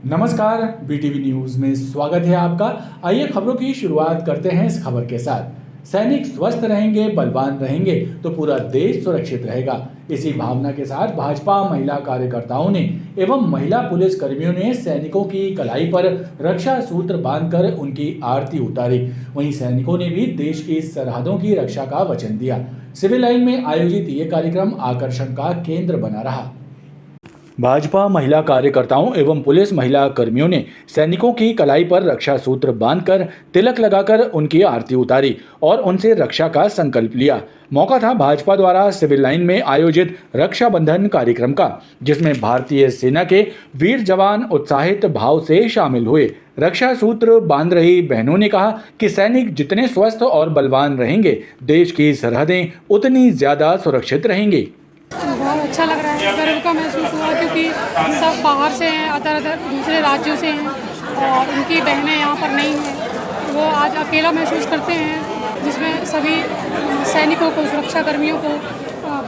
नमस्कार, BTV news में स्वागत है आपका। आइए खबरों की शुरुआत करते हैं इस खबर के साथ। सैनिक स्वस्थ रहेंगे, बलवान रहेंगे तो पूरा देश सुरक्षित रहेगा। इसी भावना के साथ भाजपा महिला कार्यकर्ताओं ने एवं महिला पुलिस कर्मियों ने सैनिकों की कलाई पर रक्षा सूत्र बांधकर उनकी आरती उतारी। वहीं सैनिकों ने भी देश की सरहदों की रक्षा का वचन दिया। सिविल लाइन में आयोजित ये कार्यक्रम आकर्षण का केंद्र बना रहा। भाजपा महिला कार्यकर्ताओं एवं पुलिस महिला कर्मियों ने सैनिकों की कलाई पर रक्षा सूत्र बांधकर तिलक लगाकर उनकी आरती उतारी और उनसे रक्षा का संकल्प लिया। मौका था भाजपा द्वारा सिविल लाइन में आयोजित रक्षाबंधन कार्यक्रम का, जिसमें भारतीय सेना के वीर जवान उत्साहित भाव से शामिल हुए। रक्षा सूत्र बांध रही बहनों ने कहा कि सैनिक जितने स्वस्थ और बलवान रहेंगे, देश की सरहदें उतनी ज्यादा सुरक्षित रहेंगी। बहुत अच्छा लग रहा है, गर्व का महसूस हुआ क्योंकि सब बाहर से हैं, अदर दूसरे राज्यों से हैं और उनकी बहनें यहाँ पर नहीं हैं। वो आज अकेला महसूस करते हैं, जिसमें सभी सैनिकों को, सुरक्षा कर्मियों को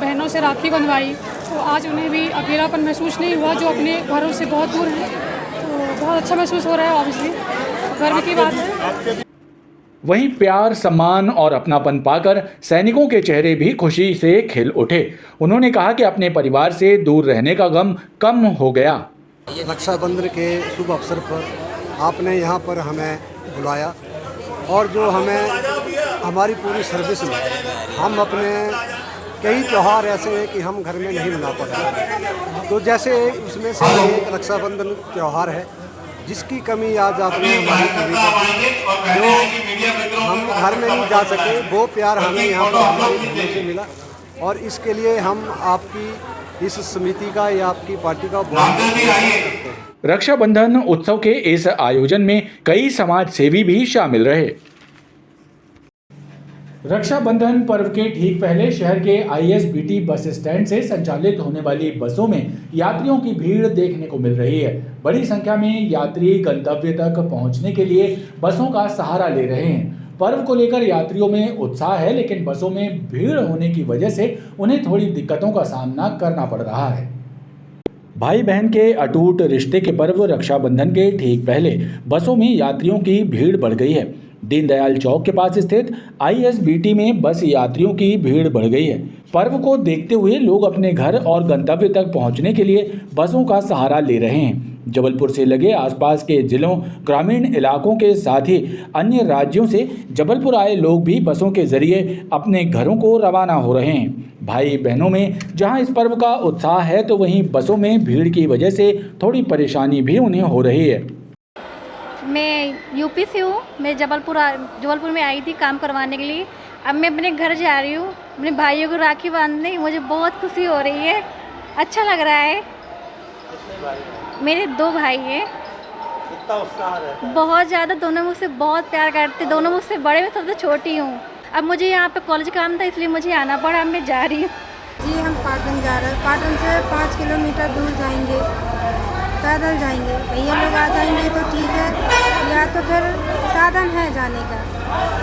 बहनों से राखी बंधवाई, तो आज उन्हें भी अकेलापन महसूस नहीं हुआ जो अपने घरों से बहुत दूर हैं। तो बहुत अच्छा महसूस हो रहा है, ऑब्वियसली गर्व की बात है। वहीं प्यार, सम्मान और अपनापन पाकर सैनिकों के चेहरे भी खुशी से खिल उठे। उन्होंने कहा कि अपने परिवार से दूर रहने का गम कम हो गया। रक्षाबंधन के शुभ अवसर पर आपने यहाँ पर हमें बुलाया और जो हमें हमारी पूरी सर्विस में हम अपने कई त्यौहार ऐसे हैं कि हम घर में नहीं मना पाते, तो जैसे उसमें से एक रक्षाबंधन त्यौहार है जिसकी कमी आज आपने हमारी पूरी कर दी। जो हम घर में नहीं जा सके वो प्यार हमें यहाँ पर हमारी बहनों से मिला और इसके लिए हम आपकी इस समिति का या आपकी पार्टी का बहुत करते हैं। रक्षाबंधन उत्सव के इस आयोजन में कई समाज सेवी भी शामिल रहे। रक्षाबंधन पर्व के ठीक पहले शहर के आईएसबीटी बस स्टैंड से संचालित होने वाली बसों में यात्रियों की भीड़ देखने को मिल रही है। बड़ी संख्या में यात्री गंतव्य तक पहुंचने के लिए बसों का सहारा ले रहे हैं। पर्व को लेकर यात्रियों में उत्साह है, लेकिन बसों में भीड़ होने की वजह से उन्हें थोड़ी दिक्कतों का सामना करना पड़ रहा है। भाई बहन के अटूट रिश्ते के पर्व रक्षाबंधन के ठीक पहले बसों में यात्रियों की भीड़ बढ़ गई है। दीनदयाल चौक के पास स्थित आईएसबीटी में बस यात्रियों की भीड़ बढ़ गई है। पर्व को देखते हुए लोग अपने घर और गंतव्य तक पहुंचने के लिए बसों का सहारा ले रहे हैं। जबलपुर से लगे आसपास के जिलों, ग्रामीण इलाकों के साथ ही अन्य राज्यों से जबलपुर आए लोग भी बसों के जरिए अपने घरों को रवाना हो रहे हैं। भाई बहनों में जहां इस पर्व का उत्साह है, तो वहीं बसों में भीड़ की वजह से थोड़ी परेशानी भी उन्हें हो रही है। मैं यूपी से हूँ। मैं जबलपुर में आई थी काम करवाने के लिए। अब मैं अपने घर जा रही हूँ अपने भाइयों को राखी बांधने। मुझे बहुत खुशी हो रही है, अच्छा लग रहा है। मेरे 2 भाई हैं। कितना उत्साह है? बहुत ज़्यादा। दोनों मुझसे बहुत प्यार करते, दोनों मुझसे बड़े, मैं सबसे छोटी हूँ। अब मुझे यहाँ पे कॉलेज काम था, इसलिए मुझे आना पड़ा। अब मैं जा रही हूँ। जी, हम पाटन जा रहे हैं। पाटन से 5 किलोमीटर दूर जाएंगे, पैदल जाएंगे। भैया लोग आ जाएंगे तो ठीक है, या तो फिर साधन है जाने का।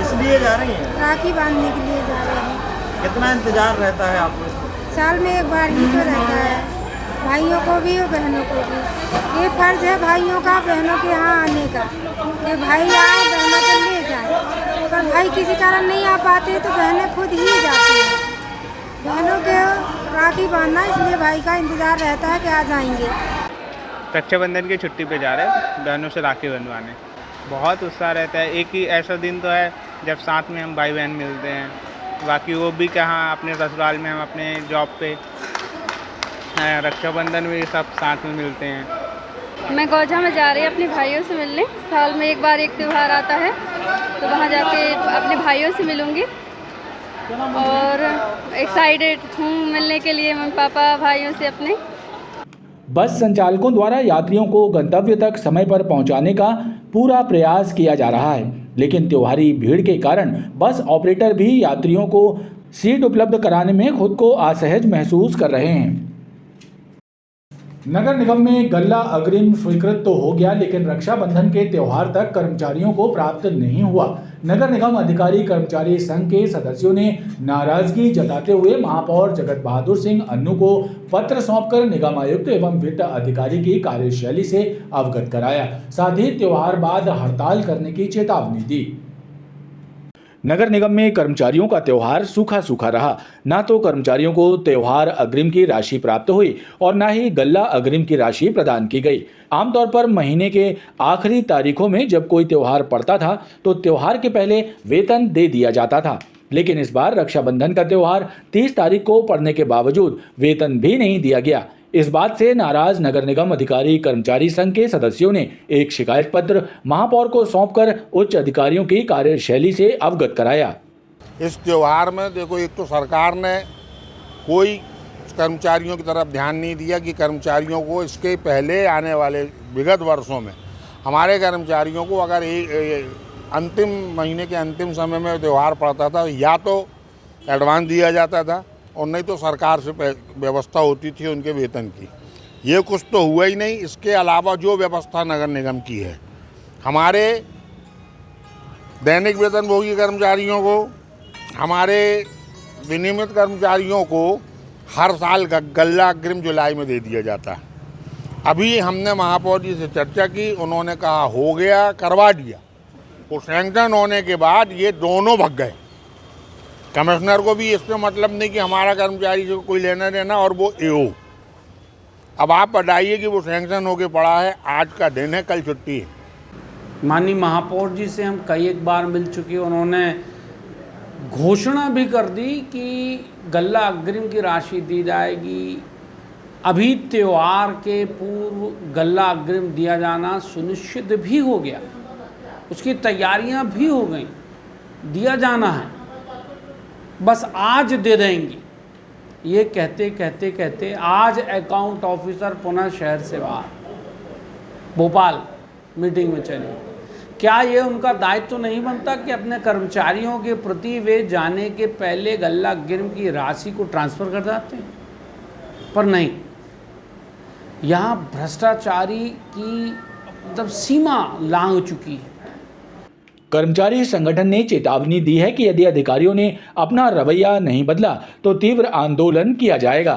इसलिए जा रही हैं? राखी बांधने के लिए जा रहे हैं। कितना इंतजार रहता है आपको? साल में एक बार ही तो रहता है, भाइयों को भी और बहनों को भी। ये फर्ज है भाइयों का बहनों के यहाँ आने का, कि भाई आए बहनों को ले जाए। पर भाई किसी कारण नहीं आ पाते तो बहनें खुद ही जाती हैं बहनों के राखी बांधना, इसलिए भाई का इंतज़ार रहता है कि आ जाएंगे। रक्षाबंधन की छुट्टी पे जा रहे हैं बहनों से राखी बंधवाने। बहुत उत्साह रहता है। एक ही ऐसा दिन तो है जब साथ में हम भाई बहन मिलते हैं। बाकी वो भी कहाँ, अपने ससुराल में, हम अपने जॉब पे, रक्षाबंधन में सब साथ में मिलते हैं। मैं गौझा में जा रही हूँ अपने भाइयों से मिलने। साल में एक बार एक त्यौहार आता है, तो वहाँ जाके अपने भाइयों से मिलूँगी और एक्साइटेड हूँ मिलने के लिए मम्मी पापा भाइयों से अपने। बस संचालकों द्वारा यात्रियों को गंतव्य तक समय पर पहुंचाने का पूरा प्रयास किया जा रहा है, लेकिन त्योहारी भीड़ के कारण बस ऑपरेटर भी यात्रियों को सीट उपलब्ध कराने में खुद को असहज महसूस कर रहे हैं। नगर निगम में गल्ला अग्रिम स्वीकृत तो हो गया, लेकिन रक्षाबंधन के त्योहार तक कर्मचारियों को प्राप्त नहीं हुआ। नगर निगम अधिकारी कर्मचारी संघ के सदस्यों ने नाराजगी जताते हुए महापौर जगत बहादुर सिंह अन्नू को पत्र सौंपकर निगम आयुक्त एवं वित्त अधिकारी की कार्यशैली से अवगत कराया। साथ ही त्योहार बाद हड़ताल करने की चेतावनी दी। नगर निगम में कर्मचारियों का त्योहार सूखा सूखा रहा। ना तो कर्मचारियों को त्योहार अग्रिम की राशि प्राप्त हुई और ना ही गल्ला अग्रिम की राशि प्रदान की गई। आमतौर पर महीने के आखिरी तारीखों में जब कोई त्योहार पड़ता था तो त्योहार के पहले वेतन दे दिया जाता था, लेकिन इस बार रक्षाबंधन का त्योहार 30 तारीख को पड़ने के बावजूद वेतन भी नहीं दिया गया। इस बात से नाराज नगर निगम अधिकारी कर्मचारी संघ के सदस्यों ने एक शिकायत पत्र महापौर को सौंपकर उच्च अधिकारियों की कार्यशैली से अवगत कराया। इस त्योहार में देखो, एक तो सरकार ने कोई कर्मचारियों की तरफ ध्यान नहीं दिया कि कर्मचारियों को इसके पहले आने वाले विगत वर्षों में हमारे कर्मचारियों को अगर अंतिम महीने के अंतिम समय में त्यौहार पड़ता था या तो एडवांस दिया जाता था और नहीं तो सरकार से व्यवस्था होती थी उनके वेतन की। ये कुछ तो हुआ ही नहीं। इसके अलावा जो व्यवस्था नगर निगम की है, हमारे दैनिक वेतनभोगी कर्मचारियों को, हमारे विनियमित कर्मचारियों को हर साल गल्ला अग्रिम जुलाई में दे दिया जाता है। अभी हमने महापौर जी से चर्चा की, उन्होंने कहा हो गया, करवा दिया। वो सैंक्शन होने के बाद ये दोनों भग गए। कमिश्नर को भी इससे मतलब नहीं कि हमारा कर्मचारी से कोई लेना देना और वो एओ। अब आप बताइए कि वो सैंक्शन होके पड़ा है, आज का दिन है, कल छुट्टी है। माननीय महापौर जी से हम कई एक बार मिल चुके, उन्होंने घोषणा भी कर दी कि गल्ला अग्रिम की राशि दी जाएगी। अभी त्योहार के पूर्व गल्ला अग्रिम दिया जाना सुनिश्चित भी हो गया, उसकी तैयारियां भी हो गई, दिया जाना है, बस आज दे देंगे। ये कहते कहते कहते आज अकाउंट ऑफिसर पुनः शहर से बाहर भोपाल मीटिंग में चले। क्या ये उनका दायित्व तो नहीं बनता कि अपने कर्मचारियों के प्रति वे जाने के पहले गल्ला अग्रिम की राशि को ट्रांसफ़र कर देते हैं? पर नहीं, यहाँ भ्रष्टाचारी की मतलब सीमा लांघ चुकी है। कर्मचारी संगठन ने चेतावनी दी है कि यदि अधिकारियों ने अपना रवैया नहीं बदला तो तीव्र आंदोलन किया जाएगा।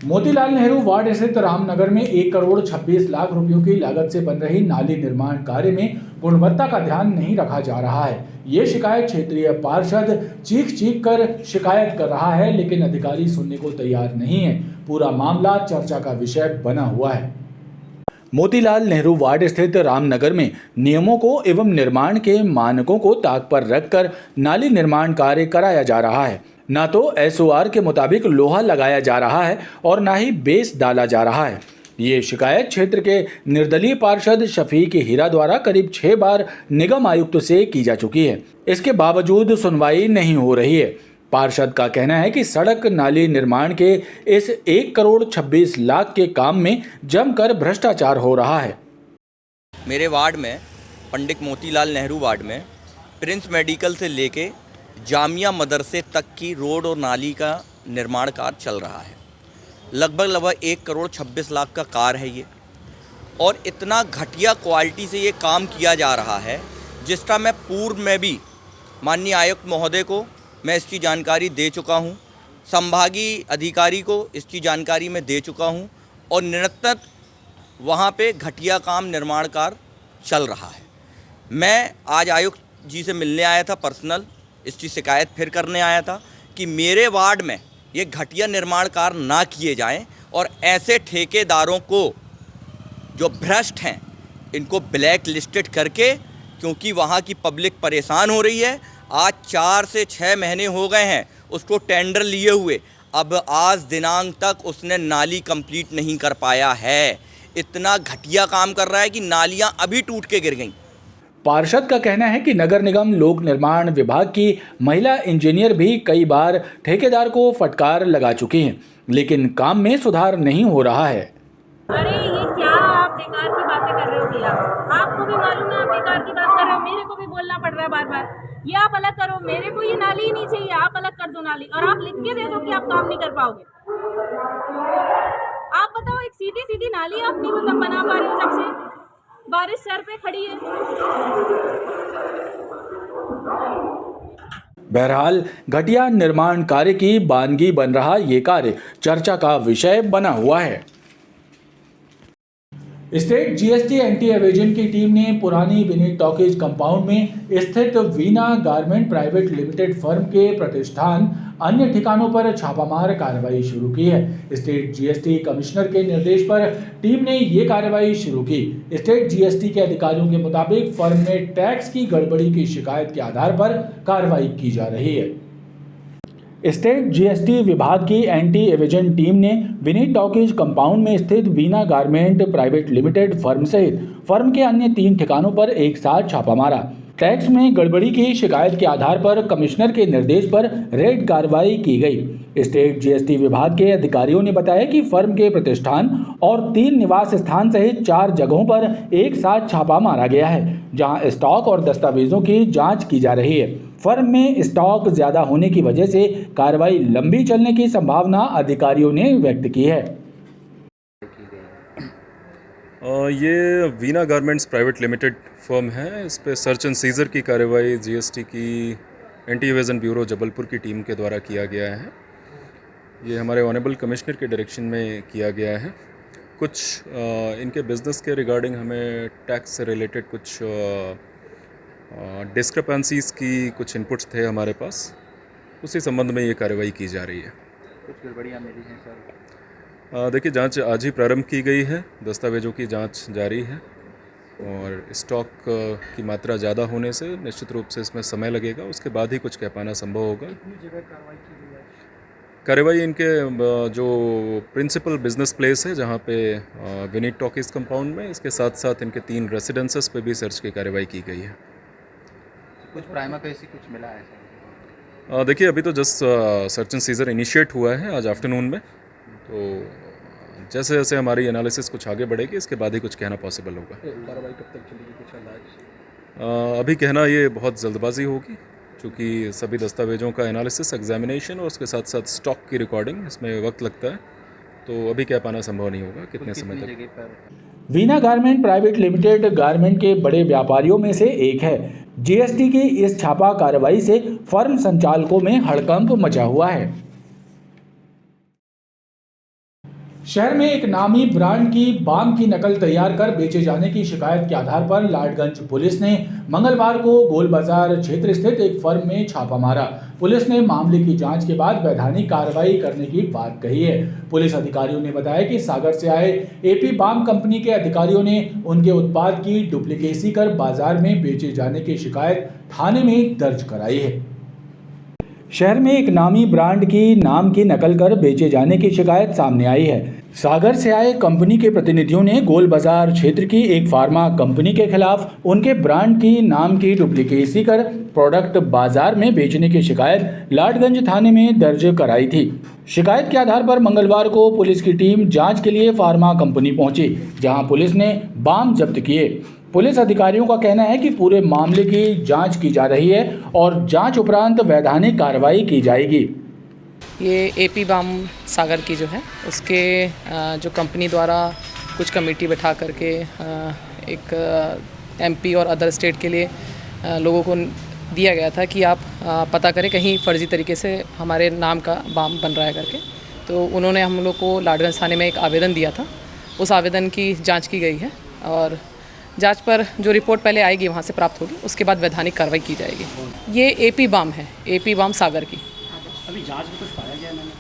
मोतीलाल नेहरू वार्ड स्थित रामनगर में 1 करोड़ 26 लाख रुपयों की लागत से बन रही नाली निर्माण कार्य में गुणवत्ता का ध्यान नहीं रखा जा रहा है। ये शिकायत क्षेत्रीय पार्षद चीख चीख कर शिकायत कर रहा है, लेकिन अधिकारी सुनने को तैयार नहीं है। पूरा मामला चर्चा का विषय बना हुआ है। मोतीलाल नेहरू वार्ड स्थित रामनगर में नियमों को एवं निर्माण के मानकों को ताक पर रखकर नाली निर्माण कार्य कराया जा रहा है। ना तो एसओआर के मुताबिक लोहा लगाया जा रहा है और ना ही बेस डाला जा रहा है। ये शिकायत क्षेत्र के निर्दलीय पार्षद शफीक हीरा द्वारा करीब 6 बार निगम आयुक्त से की जा चुकी है। इसके बावजूद सुनवाई नहीं हो रही है। पार्षद का कहना है कि सड़क नाली निर्माण के इस 1 करोड़ 26 लाख के काम में जमकर भ्रष्टाचार हो रहा है। मेरे वार्ड में, पंडित मोतीलाल नेहरू वार्ड में, प्रिंस मेडिकल से लेके जामिया मदरसे तक की रोड और नाली का निर्माण कार्य चल रहा है। लगभग 1 करोड़ 26 लाख का कार्य है ये, और इतना घटिया क्वालिटी से ये काम किया जा रहा है जिसका मैं पूर्व में भी माननीय आयुक्त महोदय को मैं इसकी जानकारी दे चुका हूँ, संभागीय अधिकारी को इसकी जानकारी मैं दे चुका हूँ, और निरंतर वहाँ पे घटिया काम निर्माण कार्य चल रहा है। मैं आज आयुक्त जी से मिलने आया था, पर्सनल इसकी शिकायत फिर करने आया था कि मेरे वार्ड में ये घटिया निर्माण कार्य ना किए जाएं और ऐसे ठेकेदारों को जो भ्रष्ट हैं इनको ब्लैक लिस्टेड करके, क्योंकि वहाँ की पब्लिक परेशान हो रही है। आज 4 से 6 महीने हो गए हैं उसको टेंडर लिए हुए, अब आज दिनांक तक उसने नाली कंप्लीट नहीं कर पाया है। इतना घटिया काम कर रहा है कि नालियां अभी टूट के गिर गईं। पार्षद का कहना है कि नगर निगम लोक निर्माण विभाग की महिला इंजीनियर भी कई बार ठेकेदार को फटकार लगा चुकी हैं, लेकिन काम में सुधार नहीं हो रहा है। अरे ये क्या आप बेकार की बातें कर रहे हो भैया? आपको भी मालूम है आप बेकार की बात कर रहे हो, मेरे को भी बोलना पड़ रहा है बार बार। ये आप अलग करो, मेरे को ये नाली ही नहीं चाहिए, आप अलग कर दो नाली, और आप लिख के दे दो कि आप काम नहीं कर पाओगे। आप एक सीधी सीधी नाली आप नहीं मतलब बना पा रहे हो, जब से बारिश सर पे खड़ी है। बहरहाल घटिया निर्माण कार्य की बानगी बन रहा ये कार्य चर्चा का विषय बना हुआ है। स्टेट जीएसटी एंटी एवेजन की टीम ने पुरानी विनीत टॉकीज कंपाउंड में स्थित Veena garment private limited firm के प्रतिष्ठान अन्य ठिकानों पर छापामार कार्रवाई शुरू की है। स्टेट जीएसटी कमिश्नर के निर्देश पर टीम ने ये कार्रवाई शुरू की। स्टेट जीएसटी के अधिकारियों के मुताबिक फर्म में टैक्स की गड़बड़ी की शिकायत के आधार पर कार्रवाई की जा रही है। स्टेट जीएसटी विभाग की एंटी एवेजन टीम ने विनीत टॉकीज कंपाउंड में स्थित Veena garment private limited firm सहित फर्म के अन्य 3 ठिकानों पर एक साथ छापा मारा। टैक्स में गड़बड़ी की शिकायत के आधार पर कमिश्नर के निर्देश पर रेड कार्रवाई की गई। स्टेट जीएसटी विभाग के अधिकारियों ने बताया कि फर्म के प्रतिष्ठान और 3 निवास स्थान सहित 4 जगहों पर एक साथ छापा मारा गया है, जहां स्टॉक और दस्तावेजों की जांच की जा रही है। फर्म में स्टॉक ज्यादा होने की वजह से कार्रवाई लंबी चलने की संभावना अधिकारियों ने व्यक्त की है। ये Veena garments private limited firm है। इस पे सर्च एंड सीजर की कार्रवाई जीएसटी की एंटी एवेजन ब्यूरो जबलपुर की टीम के द्वारा किया गया है। ये हमारे ऑनरेबल कमिश्नर के डायरेक्शन में किया गया है। कुछ इनके बिजनेस के रिगार्डिंग हमें टैक्स से रिलेटेड कुछ डिस्क्रिपेंसीज की कुछ इनपुट्स थे हमारे पास, उसी संबंध में ये कार्रवाई की जा रही है। कुछ गड़बड़ियाँ मिली हैं सर? देखिए, जांच आज ही प्रारंभ की गई है, दस्तावेजों की जांच जारी है और स्टॉक की मात्रा ज़्यादा होने से निश्चित रूप से इसमें समय लगेगा, उसके बाद ही कुछ कह पाना संभव होगा। कार्रवाई इनके जो प्रिंसिपल बिजनेस प्लेस है जहाँ पे विनीत टॉकीज कंपाउंड में, इसके साथ साथ इनके 3 रेसिडेंसेस पे भी सर्च की कार्रवाई की गई है। कुछ प्राइमा फेसी कुछ मिला है सर? देखिए, अभी तो just search and seizure initiate हुआ है आज आफ्टरनून में, तो जैसे जैसे हमारी एनालिसिस कुछ आगे बढ़ेगी इसके बाद ही कुछ कहना पॉसिबल होगा। कार्रवाई कब तक चलेगी कुछ अंदाज? अभी कहना ये बहुत जल्दबाजी होगी, क्योंकि सभी दस्तावेजों का एनालिसिस, एग्जामिनेशन और उसके साथ साथ स्टॉक की रिकॉर्डिंग, इसमें वक्त लगता है, तो अभी कह पाना संभव नहीं होगा कितने समय तक। Veena garment private limited garment के बड़े व्यापारियों में से एक है। जीएसटी की इस छापा कार्रवाई से फर्म संचालकों में हड़कंप मचा हुआ है। शहर में एक नामी ब्रांड की बाम की नकल तैयार कर बेचे जाने की शिकायत के आधार पर लाडगंज पुलिस ने मंगलवार को गोल बाजार क्षेत्र स्थित एक फर्म में छापा मारा। पुलिस ने मामले की जांच के बाद वैधानिक कार्रवाई करने की बात कही है। पुलिस अधिकारियों ने बताया कि सागर से आए एपी बाम कंपनी के अधिकारियों ने उनके उत्पाद की डुप्लीकेसी कर बाजार में बेचे जाने की शिकायत थाने में दर्ज कराई है। शहर में एक नामी ब्रांड की नाम की नकल कर बेचे जाने की शिकायत सामने आई है। सागर से आए कंपनी के प्रतिनिधियों ने गोल बाजार क्षेत्र की एक फार्मा कंपनी के खिलाफ उनके ब्रांड की नाम की डुप्लीकेसी कर प्रोडक्ट बाजार में बेचने की शिकायत लाडगंज थाने में दर्ज कराई थी। शिकायत के आधार पर मंगलवार को पुलिस की टीम जांच के लिए फार्मा कंपनी पहुंची, जहां पुलिस ने बाम जब्त किए। पुलिस अधिकारियों का कहना है कि पूरे मामले की जांच की जा रही है और जांच उपरांत वैधानिक कार्रवाई की जाएगी। ये एपी बाम सागर की जो है उसके जो कंपनी द्वारा कुछ कमेटी बैठा करके एक एमपी और अदर स्टेट के लिए लोगों को दिया गया था कि आप पता करें कहीं फर्जी तरीके से हमारे नाम का बाम बन रहा है करके। तो उन्होंने हम लोग को लाडगंज थाने में एक आवेदन दिया था, उस आवेदन की जांच की गई है और जांच पर जो रिपोर्ट पहले आएगी वहाँ से प्राप्त होगी, उसके बाद वैधानिक कार्रवाई की जाएगी। ये एपी बाम है, एपी बाम सागर की। अभी जांच में कुछ पाया गया मैंने?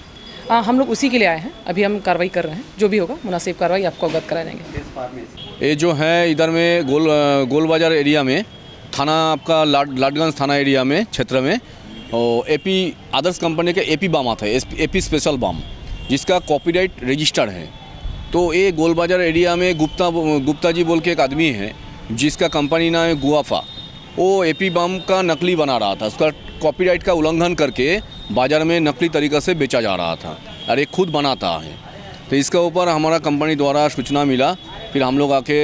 हाँ, हम लोग उसी के लिए आए हैं, अभी हम कार्रवाई कर रहे हैं, जो भी होगा मुनासिब कार्रवाई आपको अवगत करा देंगे। ये जो है इधर में गोल बाजार एरिया में थाना, आपका लाडगंज थाना एरिया में क्षेत्र में और एपी आदर्श कंपनी के एपी बाम आता है, एपी स्पेशल बाम, जिसका कॉपीराइट रजिस्टर्ड है। तो ये गोल बाजार एरिया में गुप्ता जी बोल के एक आदमी है जिसका कंपनी नाम है गुआफा, वो एपी बाम का नकली बना रहा था। उसका कॉपीराइट का उल्लंघन करके बाज़ार में नकली तरीक़े से बेचा जा रहा था और एक खुद बनाता है। तो इसके ऊपर हमारा कंपनी द्वारा सूचना मिला, फिर हम लोग आके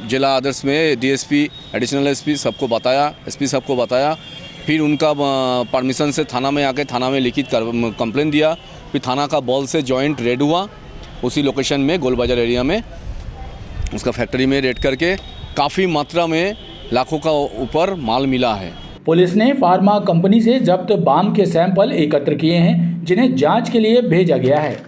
जिला आदर्श में डीएसपी, एडिशनल एसपी सबको बताया, एसपी सबको बताया, फिर उनका परमिशन से थाना में आके थाना में लिखित कंप्लेन दिया। फिर थाना का बॉल से जॉइंट रेड हुआ उसी लोकेशन में गोल बाज़ार एरिया में उसका फैक्ट्री में रेड करके काफ़ी मात्रा में लाखों का ऊपर माल मिला है। पुलिस ने फार्मा कंपनी से जब्त बाम के सैंपल एकत्र किए हैं, जिन्हें जांच के लिए भेजा गया है।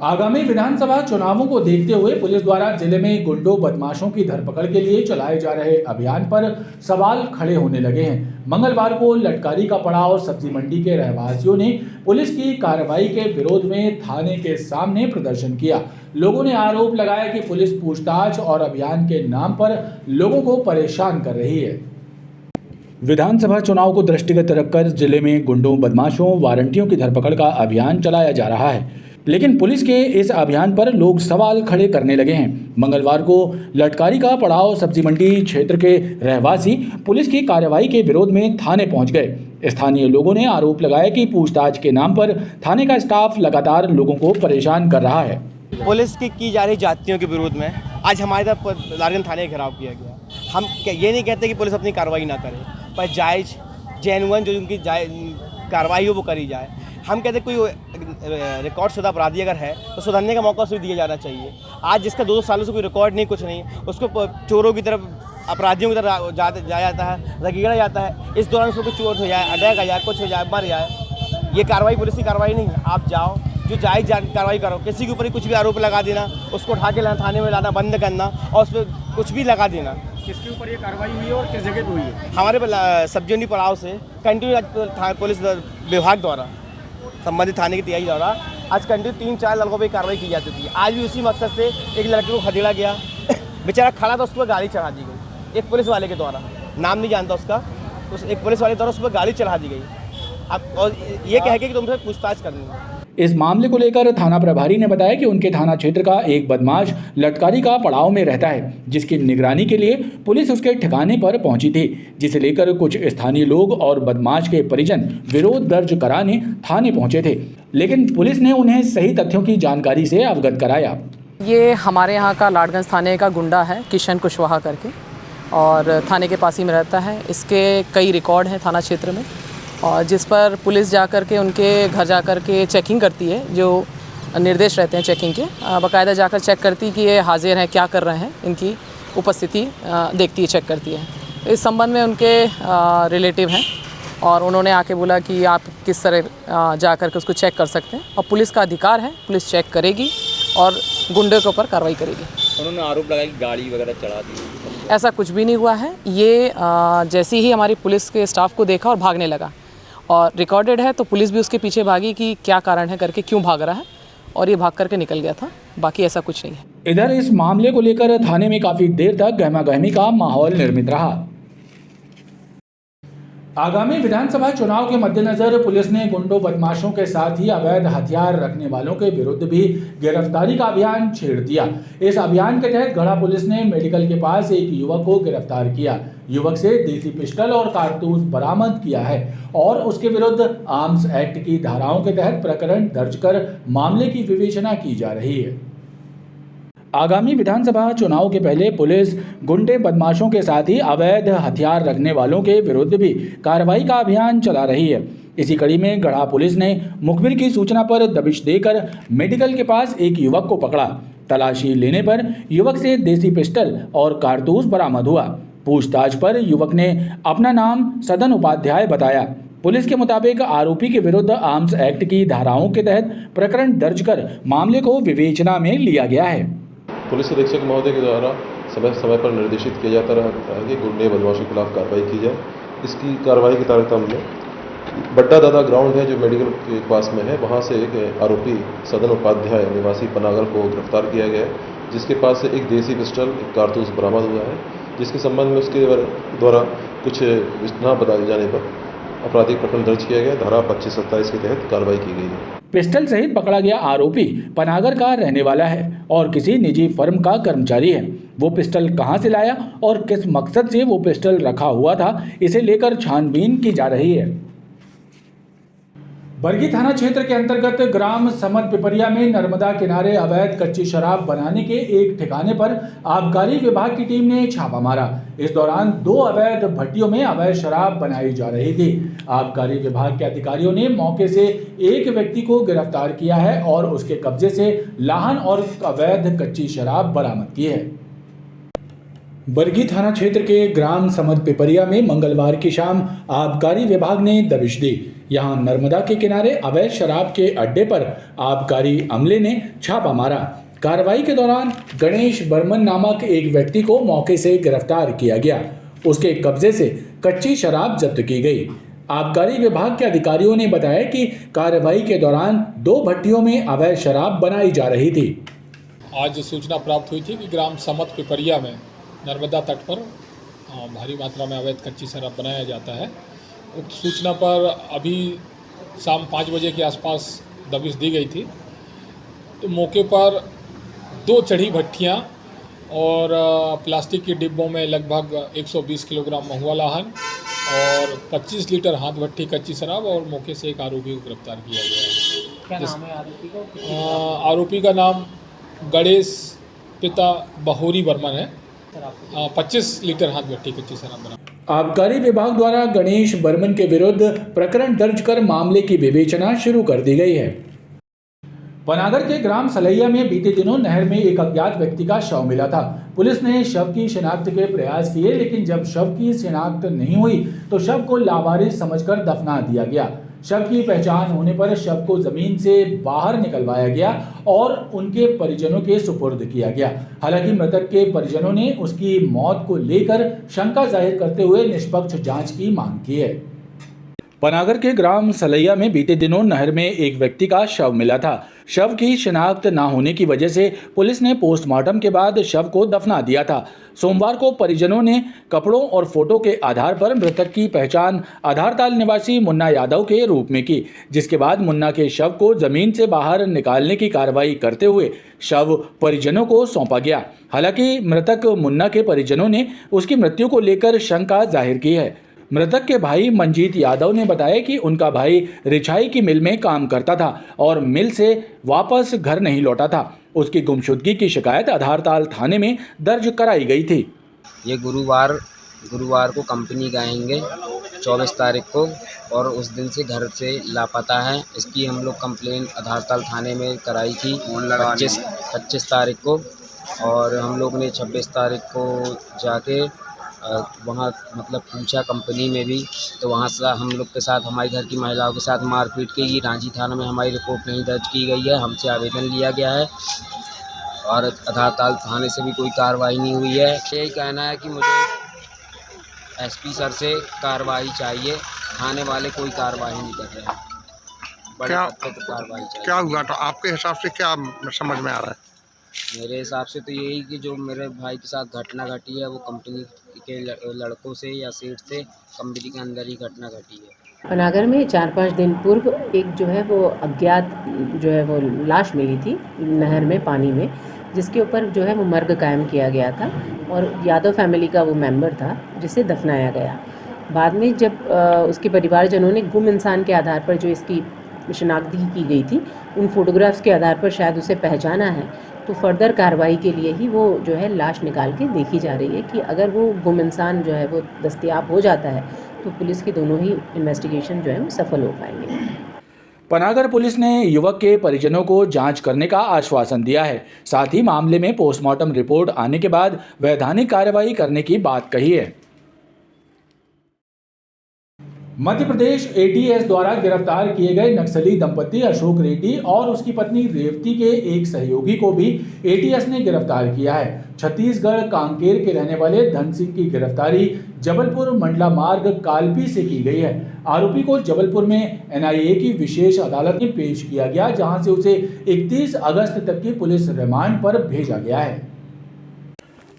आगामी विधानसभा चुनावों को देखते हुए पुलिस द्वारा जिले में गुंडों बदमाशों की धरपकड़ के लिए चलाए जा रहे अभियान पर सवाल खड़े होने लगे हैं। मंगलवार को लटकारी का पड़ाव और सब्जी मंडी के रहवासियों ने पुलिस की कार्रवाई के विरोध में थाने के सामने प्रदर्शन किया। लोगों ने आरोप लगाया कि पुलिस पूछताछ और अभियान के नाम पर लोगों को परेशान कर रही है। विधानसभा चुनाव को दृष्टिगत रखकर जिले में गुंडों बदमाशों वारंटियों की धरपकड़ का अभियान चलाया जा रहा है, लेकिन पुलिस के इस अभियान पर लोग सवाल खड़े करने लगे हैं। मंगलवार को लटकारी का पड़ाव सब्जी मंडी क्षेत्र के रहवासी पुलिस की कार्रवाई के विरोध में थाने पहुंच गए। स्थानीय लोगों ने आरोप लगाया कि पूछताछ के नाम पर थाने का स्टाफ लगातार लोगों को परेशान कर रहा है। पुलिस की जा रही जातियों के विरोध में आज हमारे तरफ लालगंज थाने का घेराव किया गया। हम ये नहीं कहते कि पुलिस अपनी कार्रवाई ना करे, पर जायज़ जेन्युइन जो उनकी कार्रवाई हो वो करी जाए। हम कहते कोई रिकॉर्ड शुदा अपराधी अगर है तो सुधरने का मौका उसको दिया जाना चाहिए। आज जिसका 2 सालों से कोई रिकॉर्ड नहीं, कुछ नहीं, उसको चोरों की तरफ, अपराधियों की तरफ जाया जाता है, रगीड़ा जाता है। इस दौरान उसको कुछ चोर हो जाए, अटैक आ जाए, कुछ हो जाए, मर जाए, ये कार्रवाई पुलिस की कार्रवाई नहीं है। आप जाओ, जो जायज़ कार्रवाई करो। किसी के ऊपर कुछ भी आरोप लगा देना, उसको उठा के लाना, थाने में लाना बंद करना और उस पर कुछ भी लगा देना। किसके ऊपर ये कार्रवाई हुई है और किस जगह हुई है? हमारे सब्जी मंडी पड़ाव से कंटिन्यू पुलिस विभाग द्वारा, संबंधित थाने की तैयारी द्वारा आज कंटिन्यू 3-4 लड़कों पर कार्रवाई की जाती थी। आज भी उसी मकसद से एक लड़के को खदेड़ा गया, बेचारा खड़ा था, उस पर गाड़ी चढ़ा दी गई एक पुलिस वाले के द्वारा, नाम नहीं जानता उसका, एक पुलिस वाले द्वारा उस पर गाड़ी चढ़ा दी गई। अब और ये कह के कि तुमसे पूछताछ करनी है। इस मामले को लेकर थाना प्रभारी ने बताया कि उनके थाना क्षेत्र का एक बदमाश लटकारी का पड़ाव में रहता है, जिसकी निगरानी के लिए पुलिस उसके ठिकाने पर पहुंची थी, जिसे लेकर कुछ स्थानीय लोग और बदमाश के परिजन विरोध दर्ज कराने थाने पहुंचे थे, लेकिन पुलिस ने उन्हें सही तथ्यों की जानकारी से अवगत कराया। ये हमारे यहाँ का लाडगंज थाने का गुंडा है, किशन कुशवाहा करके, और थाने के पास ही में रहता है। इसके कई रिकॉर्ड हैं थाना क्षेत्र में, और जिस पर पुलिस जाकर के उनके घर जाकर के चेकिंग करती है, जो निर्देश रहते हैं चेकिंग के, बाकायदा जाकर चेक करती कि ये हाजिर हैं, क्या कर रहे हैं, इनकी उपस्थिति देखती है, चेक करती है। इस संबंध में उनके रिलेटिव हैं और उन्होंने आके बोला कि आप किस तरह जाकर के उसको चेक कर सकते हैं, और पुलिस का अधिकार है, पुलिस चेक करेगी और गुंडे के ऊपर कार्रवाई करेगी। उन्होंने आरोप लगाया कि गाड़ी वगैरह चढ़ा दी। ऐसा कुछ भी नहीं हुआ है। ये जैसे ही हमारी पुलिस के स्टाफ को देखा और भागने लगा, और रिकॉर्डेड है, तो पुलिस भी उसके पीछे भागी कि क्या कारण है करके, क्यों भाग रहा है, और ये भाग करके निकल गया था। बाकी ऐसा कुछ नहीं है। इधर इस मामले को लेकर थाने में काफी देर तक गहमागहमी का माहौल निर्मित रहा। आगामी विधानसभा चुनाव के मद्देनजर पुलिस ने गुंडों बदमाशों के साथ ही अवैध हथियार रखने वालों के विरुद्ध भी गिरफ्तारी का अभियान छेड़ दिया। इस अभियान के तहत गढ़ा पुलिस ने मेडिकल के पास एक युवक को गिरफ्तार किया। युवक से देसी पिस्टल और कारतूस बरामद किया है और उसके विरुद्ध आर्म्स एक्ट की धाराओं के तहत प्रकरण दर्ज कर मामले की विवेचना की जा रही है। आगामी विधानसभा चुनाव के पहले पुलिस गुंडे बदमाशों के साथ ही अवैध हथियार रखने वालों के विरुद्ध भी कार्रवाई का अभियान चला रही है। इसी कड़ी में गढ़ा पुलिस ने मुखबिर की सूचना पर दबिश देकर मेडिकल के पास एक युवक को पकड़ा। तलाशी लेने पर युवक से देसी पिस्टल और कारतूस बरामद हुआ। पूछताछ पर युवक ने अपना नाम सदन उपाध्याय बताया। पुलिस के मुताबिक आरोपी के विरुद्ध आर्म्स एक्ट की धाराओं के तहत प्रकरण दर्ज कर मामले को विवेचना में लिया गया है। पुलिस अधीक्षक महोदय के द्वारा समय समय पर निर्देशित किया जाता रहा है कि गुंडे बदमाशों के खिलाफ कार्रवाई की जाए। इसकी कार्रवाई के तारतम्य में बड्डा दादा ग्राउंड है जो मेडिकल के पास में है, वहाँ से एक आरोपी सदन उपाध्याय निवासी पनागर को गिरफ्तार किया गया है, जिसके पास से एक देसी पिस्टल, एक कारतूस बरामद हुआ है, जिसके संबंध में उसके द्वारा कुछ न बताए जाने पर आपराधिक प्रकरण दर्ज किया गया। धारा 25-27 के तहत कार्रवाई की गई है। पिस्टल सहित पकड़ा गया आरोपी पनागर का रहने वाला है और किसी निजी फर्म का कर्मचारी है। वो पिस्टल कहां से लाया और किस मकसद से वो पिस्टल रखा हुआ था, इसे लेकर छानबीन की जा रही है। बरगी थाना क्षेत्र के अंतर्गत ग्राम समत पिपरिया में नर्मदा किनारे अवैध कच्ची शराब बनाने के एक ठिकाने पर आबकारी विभाग की टीम ने छापा मारा। इस दौरान 2 अवैध भट्टियों में अवैध शराब बनाई जा रही थी। आबकारी विभाग के अधिकारियों ने मौके से एक व्यक्ति को गिरफ्तार किया है और उसके कब्जे से लाहन और अवैध कच्ची शराब बरामद की है। बरगी थाना क्षेत्र के ग्राम समत पिपरिया में मंगलवार की शाम आबकारी विभाग ने दबिश दी। यहां नर्मदा के किनारे अवैध शराब के अड्डे पर आबकारी अमले ने छापा मारा। कार्रवाई के दौरान गणेश बर्मन नामक एक व्यक्ति को मौके से गिरफ्तार किया गया। उसके कब्जे से कच्ची शराब जब्त की गई। आबकारी विभाग के अधिकारियों ने बताया कि कार्रवाई के दौरान 2 भट्टियों में अवैध शराब बनाई जा रही थी। आज सूचना प्राप्त हुई थी कि ग्राम समत पिपरिया में नर्मदा तट पर भारी मात्रा में अवैध कच्ची शराब बनाया जाता है। उक्त सूचना पर अभी शाम 5 बजे के आसपास दबिश दी गई थी। तो मौके पर 2 चढ़ी भट्टियाँ और प्लास्टिक के डिब्बों में लगभग 120 किलोग्राम महुआ लाहन और 25 लीटर हाथ भट्टी कच्ची शराब और मौके से एक आरोपी को गिरफ्तार किया गया है। क्या नाम है आरोपी का? आरोपी का नाम गणेश पिता बहोरी बर्मन है। 25 लीटर हाथ भट्टी कच्ची शराब बना। आबकारी विभाग द्वारा गणेश बर्मन के विरुद्ध प्रकरण दर्ज कर मामले की विवेचना शुरू कर दी गई है। पनागर के ग्राम सलैया में बीते दिनों नहर में एक अज्ञात व्यक्ति का शव मिला था। पुलिस ने शव की शिनाख्त के प्रयास किए, लेकिन जब शव की शिनाख्त नहीं हुई तो शव को लावारिस समझकर दफना दिया गया। शव की पहचान होने पर शव को जमीन से बाहर निकलवाया गया और उनके परिजनों के सुपुर्द किया गया। हालांकि मृतक के परिजनों ने उसकी मौत को लेकर शंका जाहिर करते हुए निष्पक्ष जांच की मांग की है। पनागर के ग्राम सलैया में बीते दिनों नहर में एक व्यक्ति का शव मिला था। शव की शिनाख्त न होने की वजह से पुलिस ने पोस्टमार्टम के बाद शव को दफना दिया था। सोमवार को परिजनों ने कपड़ों और फोटो के आधार पर मृतक की पहचान आधारताल निवासी मुन्ना यादव के रूप में की, जिसके बाद मुन्ना के शव को जमीन से बाहर निकालने की कार्रवाई करते हुए शव परिजनों को सौंपा गया। हालांकि मृतक मुन्ना के परिजनों ने उसकी मृत्यु को लेकर शंका जाहिर की है। मृतक के भाई मंजीत यादव ने बताया कि उनका भाई रिछाई की मिल में काम करता था और मिल से वापस घर नहीं लौटा था। उसकी गुमशुदगी की शिकायत आधारताल थाने में दर्ज कराई गई थी। ये गुरुवार को कंपनी गएंगे 24 तारीख को और उस दिन से घर से लापता है। इसकी हम लोग कंप्लेंट आधारताल थाने में कराई थी 25 तारीख को और हम लोग ने 26 तारीख को जाके वहाँ मतलब पूछा कंपनी में भी, तो वहाँ से हम लोग के साथ हमारे घर की महिलाओं के साथ मारपीट की। ये रांची थाना में हमारी रिपोर्ट नहीं दर्ज की गई है, हमसे आवेदन लिया गया है और आधारताल थाने से भी कोई कार्रवाई नहीं हुई है। यही कहना है कि मुझे एसपी सर से कार्रवाई चाहिए, थाने वाले कोई कार्रवाई नहीं कर रहे हैं। क्या कार्रवाई चाहिए। क्या हुआ तो आपके हिसाब से क्या समझ में आ रहा है? मेरे हिसाब से तो यही कि जो मेरे भाई के साथ घटना घटी है वो कंपनी के लड़कों से या सेठ से कंपनी के अंदर ही घटना घटी है। पनागर में 4-5 दिन पूर्व एक जो है वो अज्ञात जो है वो लाश मिली थी नहर में पानी में, जिसके ऊपर जो है वो मर्ग कायम किया गया था और यादव फैमिली का वो मेंबर था जिसे दफनाया गया। बाद में जब उसके परिवारजनों ने गुम इंसान के आधार पर जो इसकी शिनाख्ती की गई थी, उन फोटोग्राफ्स के आधार पर शायद उसे पहचाना है, तो फर्दर कार्रवाई के लिए ही वो जो है लाश निकाल के देखी जा रही है कि अगर वो गुम इंसान जो है वो दस्तयाब हो जाता है तो पुलिस की दोनों ही इन्वेस्टिगेशन जो है वो सफल हो पाएंगे। पनागर पुलिस ने युवक के परिजनों को जांच करने का आश्वासन दिया है। साथ ही मामले में पोस्टमार्टम रिपोर्ट आने के बाद वैधानिक कार्रवाई करने की बात कही है। मध्य प्रदेश एटीएस द्वारा गिरफ्तार किए गए नक्सली दंपति अशोक रेड्डी और उसकी पत्नी रेवती के एक सहयोगी को भी एटीएस ने गिरफ्तार किया है। छत्तीसगढ़ कांकेर के रहने वाले धन सिंह की गिरफ्तारी जबलपुर मंडला मार्ग कालपी से की गई है। आरोपी को जबलपुर में एनआईए की विशेष अदालत में पेश किया गया, जहां से उसे 31 अगस्त तक की पुलिस रिमांड पर भेजा गया है।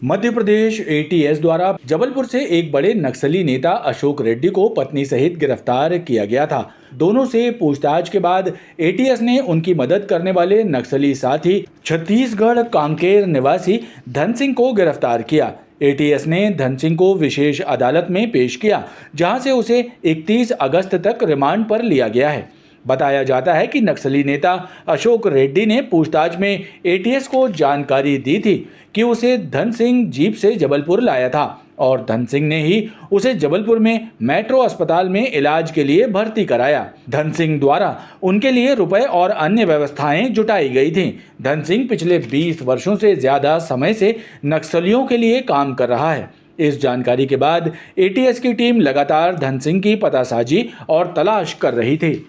मध्य प्रदेश एटीएस द्वारा जबलपुर से एक बड़े नक्सली नेता अशोक रेड्डी को पत्नी सहित गिरफ्तार किया गया था। दोनों से पूछताछ के बाद एटीएस ने उनकी मदद करने वाले नक्सली साथी छत्तीसगढ़ कांकेर निवासी धन सिंह को गिरफ्तार किया। एटीएस ने धन सिंह को विशेष अदालत में पेश किया, जहां से उसे 31 अगस्त तक रिमांड पर लिया गया है। बताया जाता है कि नक्सली नेता अशोक रेड्डी ने पूछताछ में एटीएस को जानकारी दी थी कि उसे धन सिंह जीप से जबलपुर लाया था और धन सिंह ने ही उसे जबलपुर में मेट्रो अस्पताल में इलाज के लिए भर्ती कराया। धन सिंह द्वारा उनके लिए रुपए और अन्य व्यवस्थाएं जुटाई गई थीं। धन सिंह पिछले 20 वर्षों से ज्यादा समय से नक्सलियों के लिए काम कर रहा है। इस जानकारी के बाद एटीएस की टीम लगातार धन सिंह की पतासाजी और तलाश कर रही थी।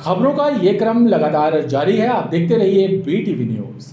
खबरों का ये क्रम लगातार जारी है। आप देखते रहिए BTV न्यूज़।